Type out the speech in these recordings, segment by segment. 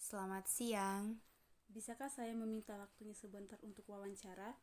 Selamat siang. Bisakah saya meminta waktunya sebentar untuk wawancara?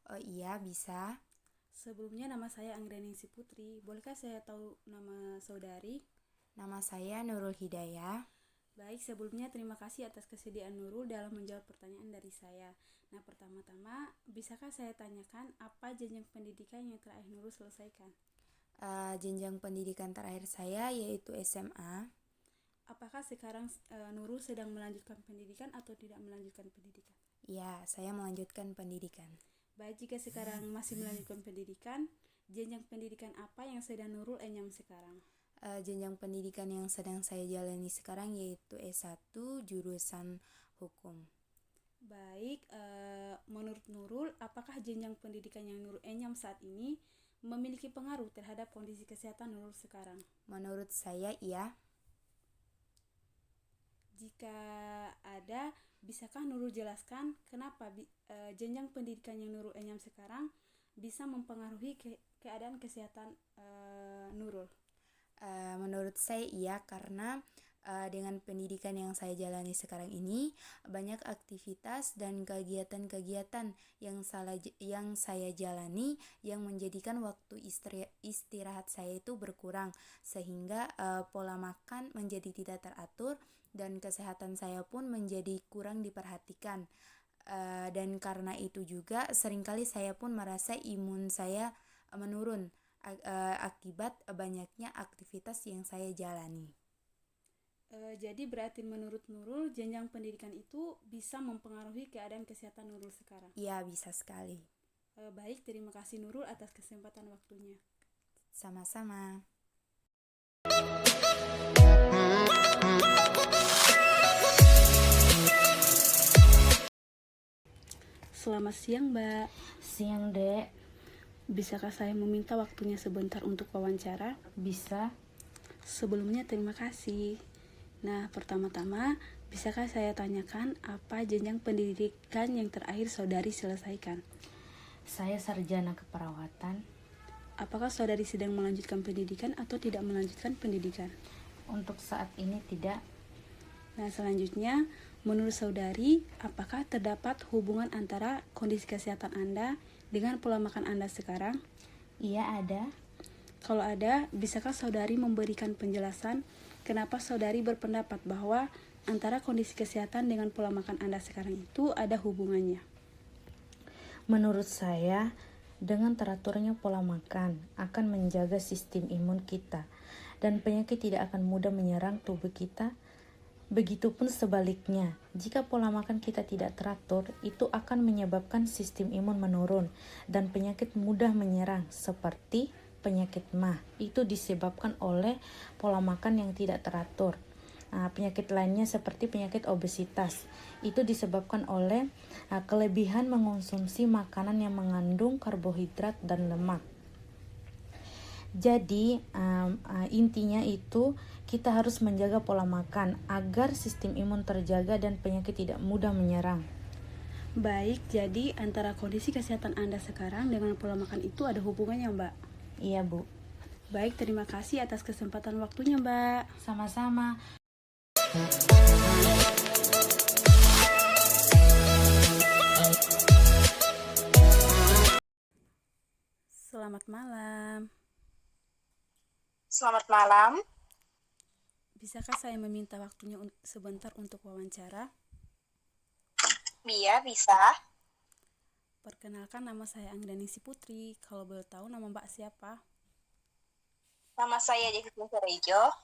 Oh iya, bisa. Sebelumnya nama saya Anggraningsi Putri. Bolehkah saya tahu nama saudari? Nama saya Nurul Hidayah. Baik, sebelumnya terima kasih atas kesediaan Nurul dalam menjawab pertanyaan dari saya. Nah, pertama-tama, bisakah saya tanyakan apa jenjang pendidikan yang terakhir Nurul selesaikan? Jenjang pendidikan terakhir saya yaitu SMA. Apakah sekarang Nurul sedang melanjutkan pendidikan atau tidak melanjutkan pendidikan? Ya, saya melanjutkan pendidikan. Baik, jika sekarang masih melanjutkan pendidikan, jenjang pendidikan apa yang sedang Nurul enyam sekarang? Jenjang pendidikan yang sedang saya jalani sekarang yaitu S1 jurusan Hukum. Baik, menurut Nurul, apakah jenjang pendidikan yang Nurul enyam saat ini memiliki pengaruh terhadap kondisi kesehatan Nurul sekarang? Menurut saya iya. Jika ada, bisakah Nurul jelaskan kenapa jenjang pendidikan yang Nurul enyam sekarang bisa mempengaruhi keadaan kesehatan Nurul? Menurut saya iya karena dengan pendidikan yang saya jalani sekarang ini banyak aktivitas dan kegiatan-kegiatan yang saya jalani yang menjadikan waktu istirahat saya itu berkurang sehingga pola makan menjadi tidak teratur dan kesehatan saya pun menjadi kurang diperhatikan. Dan karena itu juga seringkali saya pun merasa imun saya menurun akibat banyaknya aktivitas yang saya jalani. Jadi berarti menurut Nurul, jenjang pendidikan itu bisa mempengaruhi keadaan kesehatan Nurul sekarang. Iya, bisa sekali. Baik, terima kasih Nurul atas kesempatan waktunya. Sama-sama. Selamat siang, Mbak. Siang, Dek. Bisakah saya meminta waktunya sebentar untuk wawancara? Bisa? Sebelumnya terima kasih. Nah, pertama-tama, bisakah saya tanyakan apa jenjang pendidikan yang terakhir saudari selesaikan? Saya sarjana keperawatan. Apakah saudari sedang melanjutkan pendidikan atau tidak melanjutkan pendidikan? Untuk saat ini tidak. Nah, selanjutnya, menurut saudari, apakah terdapat hubungan antara kondisi kesehatan Anda dengan pola makan Anda sekarang? Iya, ada. Kalau ada, bisakah saudari memberikan penjelasan kenapa saudari berpendapat bahwa antara kondisi kesehatan dengan pola makan Anda sekarang itu ada hubungannya? Menurut saya, dengan teraturnya pola makan akan menjaga sistem imun kita dan penyakit tidak akan mudah menyerang tubuh kita. Begitupun sebaliknya, jika pola makan kita tidak teratur, itu akan menyebabkan sistem imun menurun dan penyakit mudah menyerang seperti penyakit MAH. Itu disebabkan oleh pola makan yang tidak teratur. Penyakit lainnya seperti penyakit obesitas. Itu disebabkan oleh kelebihan mengonsumsi makanan yang mengandung karbohidrat dan lemak. Jadi intinya itu kita harus menjaga pola makan agar sistem imun terjaga dan penyakit tidak mudah menyerang. Baik, jadi antara kondisi kesehatan Anda sekarang dengan pola makan itu ada hubungannya, Mbak? Iya, Bu. Baik, terima kasih atas kesempatan waktunya, Mbak. Sama-sama. Selamat malam. Selamat malam. Bisakah saya meminta waktunya sebentar untuk wawancara? Iya, bisa. Perkenalkan, nama saya Anggraningsi Putri. Kalau boleh tahu nama Mbak siapa? Nama saya Jessica Serejo.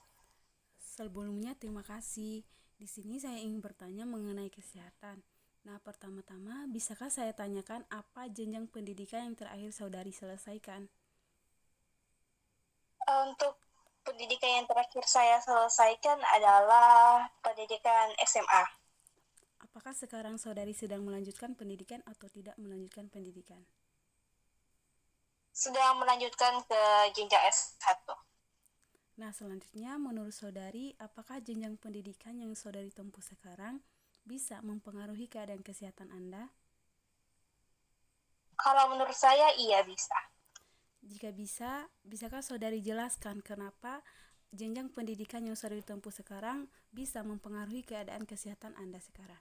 Sebelumnya terima kasih. Di sini saya ingin bertanya mengenai kesehatan. Nah, pertama-tama, bisakah saya tanyakan apa jenjang pendidikan yang terakhir saudari selesaikan? Untuk pendidikan yang terakhir saya selesaikan adalah pendidikan SMA. Apakah sekarang saudari sedang melanjutkan pendidikan atau tidak melanjutkan pendidikan? Sedang melanjutkan ke jenjang S1. Nah, selanjutnya menurut saudari, apakah jenjang pendidikan yang saudari tempuh sekarang bisa mempengaruhi keadaan kesehatan Anda? Kalau menurut saya, iya bisa. Jika bisa, bisakah saudari jelaskan kenapa jenjang pendidikan yang sudah ditempuh sekarang bisa mempengaruhi keadaan kesehatan Anda sekarang?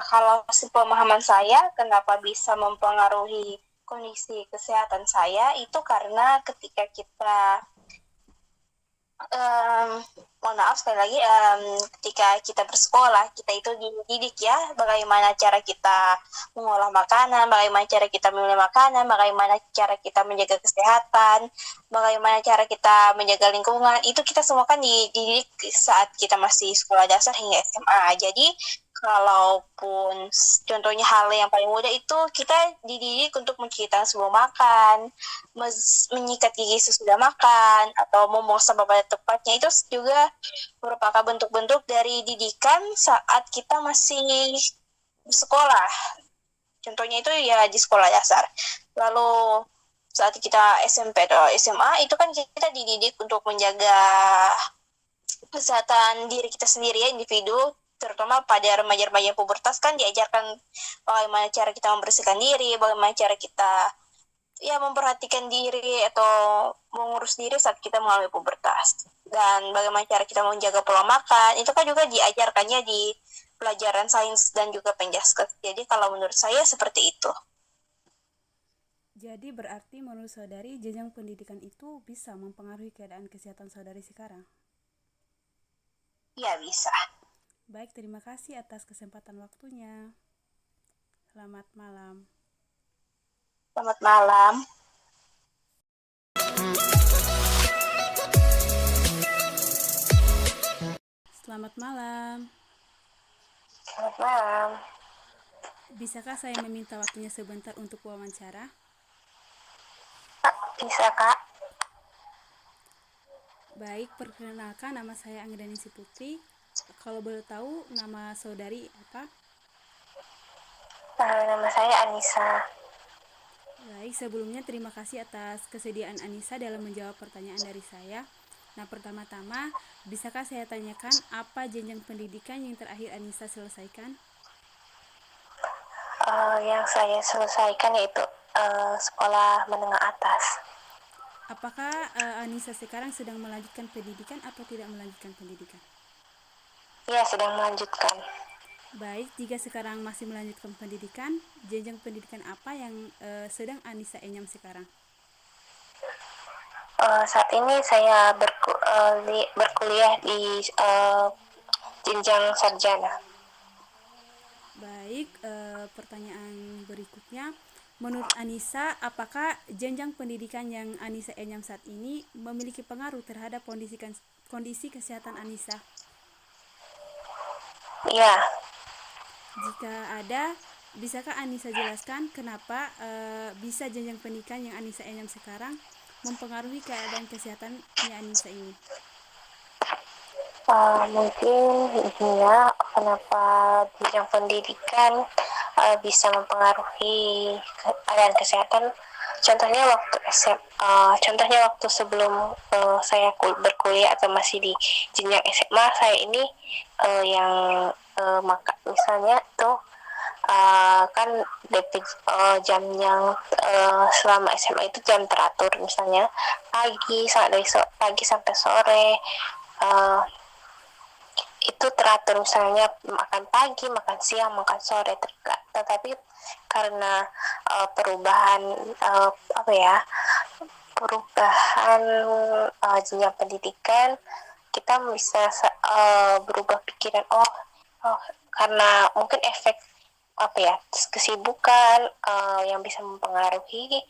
Kalau sepemahaman saya, kenapa bisa mempengaruhi kondisi kesehatan saya, itu karena ketika kita mohon maaf sekali lagi, ketika kita bersekolah, kita itu dididik ya, bagaimana cara kita mengolah makanan, bagaimana cara kita memilih makanan, bagaimana cara kita menjaga kesehatan, bagaimana cara kita menjaga lingkungan, itu kita semua kan dididik saat kita masih sekolah dasar hingga SMA. Jadi kalaupun contohnya hal yang paling mudah itu kita dididik untuk mencuci tangan sebelum makan, menyikat gigi sesudah makan, atau membuang sampah pada tempatnya, itu juga merupakan bentuk-bentuk dari didikan saat kita masih sekolah. Contohnya itu ya di sekolah dasar. Lalu saat kita SMP atau SMA itu kan kita dididik untuk menjaga kesehatan diri kita sendiri ya, individu, terutama pada remaja-remaja pubertas kan diajarkan bagaimana cara kita membersihkan diri, bagaimana cara kita ya memperhatikan diri atau mengurus diri saat kita mengalami pubertas, dan bagaimana cara kita menjaga pola makan, itu kan juga diajarkannya di pelajaran sains dan juga penjaskes. Jadi kalau menurut saya seperti itu. Jadi berarti menurut saudari jenjang pendidikan itu bisa mempengaruhi keadaan kesehatan saudari sekarang? Ya bisa. Baik, terima kasih atas kesempatan waktunya. Selamat malam. Selamat malam. Selamat malam. Selamat malam. Bisakah saya meminta waktunya sebentar untuk wawancara? Bisa, Kak. Baik, perkenalkan, nama saya Anggranisih Putri. Kalau boleh tahu nama saudari apa? Nama saya Anissa. Baik, sebelumnya terima kasih atas kesediaan Anissa dalam menjawab pertanyaan dari saya. Nah, pertama-tama, bisakah saya tanyakan apa jenjang pendidikan yang terakhir Anissa selesaikan? Yang saya selesaikan yaitu sekolah menengah atas. Apakah Anissa sekarang sedang melanjutkan pendidikan atau tidak melanjutkan pendidikan? Ya, sedang melanjutkan. Baik, jika sekarang masih melanjutkan pendidikan, jenjang pendidikan apa yang sedang Anissa enyam sekarang? Saat ini saya berkuliah di jenjang sarjana. Baik, pertanyaan berikutnya, menurut Anissa, apakah jenjang pendidikan yang Anissa enyam saat ini memiliki pengaruh terhadap kondisi kesehatan Anissa? Ya. Jika ada, bisakah Anissa jelaskan kenapa bisa jenjang pendidikan yang Anissa enyam sekarang mempengaruhi keadaan kesehatannya Anissa ini? Mungkin ya, kenapa jenjang pendidikan bisa mempengaruhi keadaan kesehatan. Contohnya waktu sebelum saya berkuliah atau masih di jenjang SMA, saya ini misalnya tuh kan jam yang selama SMA itu jam teratur, misalnya pagi sampai sore, itu teratur, misalnya makan pagi, makan siang, makan sore. Tetapi karena perubahan jenjang pendidikan, kita bisa berubah pikiran. Karena mungkin efek kesibukan yang bisa mempengaruhi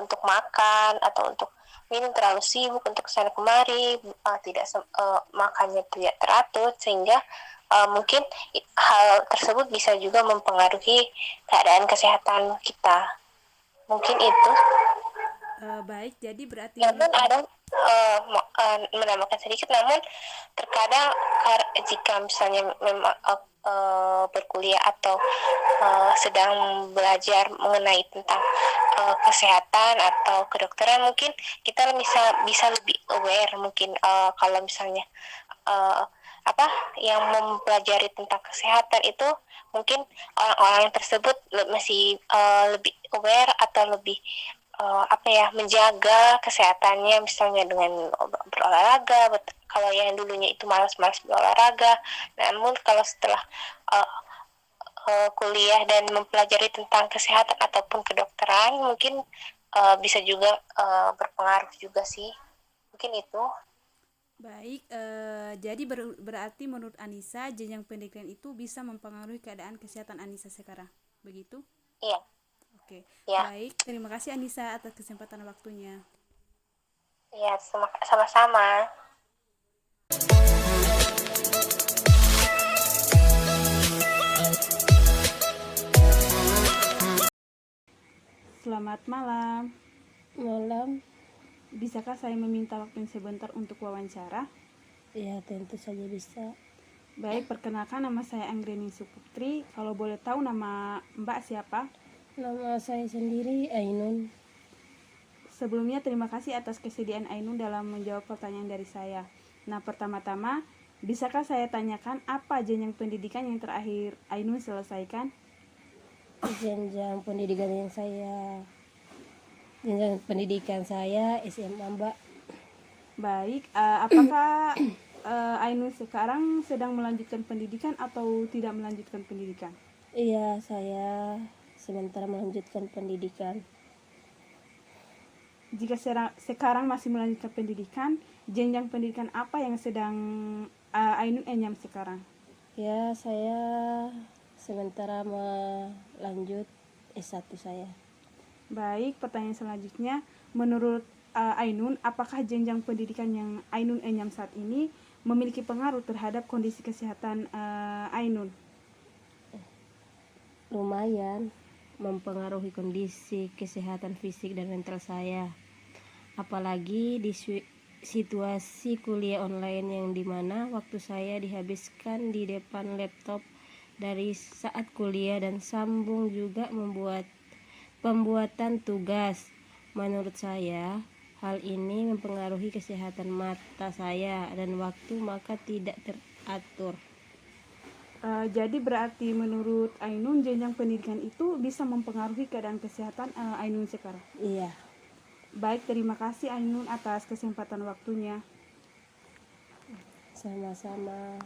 untuk makan atau untuk minum, terlalu sibuk untuk kesana kemari, makannya tidak teratur, sehingga mungkin hal tersebut bisa juga mempengaruhi keadaan kesehatan kita. Mungkin itu. Baik, jadi berarti namun ada menambahkan sedikit, namun terkadang jika misalnya memang berkuliah atau sedang belajar mengenai tentang kesehatan atau kedokteran, mungkin kita bisa lebih aware, mungkin kalau misalnya yang mempelajari tentang kesehatan itu, mungkin orang-orang tersebut masih lebih aware atau lebih menjaga kesehatannya, misalnya dengan berolahraga. Kalau yang dulunya itu malas-malas berolahraga, namun kalau setelah kuliah dan mempelajari tentang kesehatan ataupun kedokteran, mungkin bisa juga berpengaruh juga sih. Mungkin itu. Baik, jadi berarti menurut Anissa jenjang pendidikan itu bisa mempengaruhi keadaan kesehatan Anissa sekarang, begitu? Iya. Oke, Ya. baik. Terima kasih Anissa atas kesempatan waktunya. Iya, sama-sama. Selamat malam. Malam, Bisakah saya meminta waktu sebentar untuk wawancara? ya tentu saja bisa. Baik, perkenalkan nama saya Anggreni Suputri. Kalau boleh tahu nama Mbak siapa? Nama saya sendiri Ainun. Sebelumnya terima kasih atas kesediaan Ainun dalam menjawab pertanyaan dari saya. Nah, pertama-tama, bisakah saya tanyakan apa jenjang pendidikan yang terakhir Ainun selesaikan? Jenjang pendidikan saya SMA, Mbak. Baik, apakah Ainun sekarang sedang melanjutkan pendidikan atau tidak melanjutkan pendidikan? Iya, saya sementara melanjutkan pendidikan. Jika sekarang masih melanjutkan pendidikan, jenjang pendidikan apa yang sedang Ainun enyam sekarang? Ya, saya sementara melanjut S1 saya. Baik, pertanyaan selanjutnya, menurut Ainun, apakah jenjang pendidikan yang Ainun enyam saat ini memiliki pengaruh terhadap kondisi kesehatan Ainun? Lumayan mempengaruhi kondisi kesehatan fisik dan mental saya. Apalagi di situasi kuliah online yang dimana waktu saya dihabiskan di depan laptop dari saat kuliah dan sambung juga pembuatan tugas. Menurut saya, hal ini mempengaruhi kesehatan mata saya dan waktu maka tidak teratur. Jadi berarti menurut Ainun jenjang pendidikan itu bisa mempengaruhi keadaan kesehatan Ainun sekarang. Iya. Baik, terima kasih Ainun atas kesempatan waktunya. Sama-sama.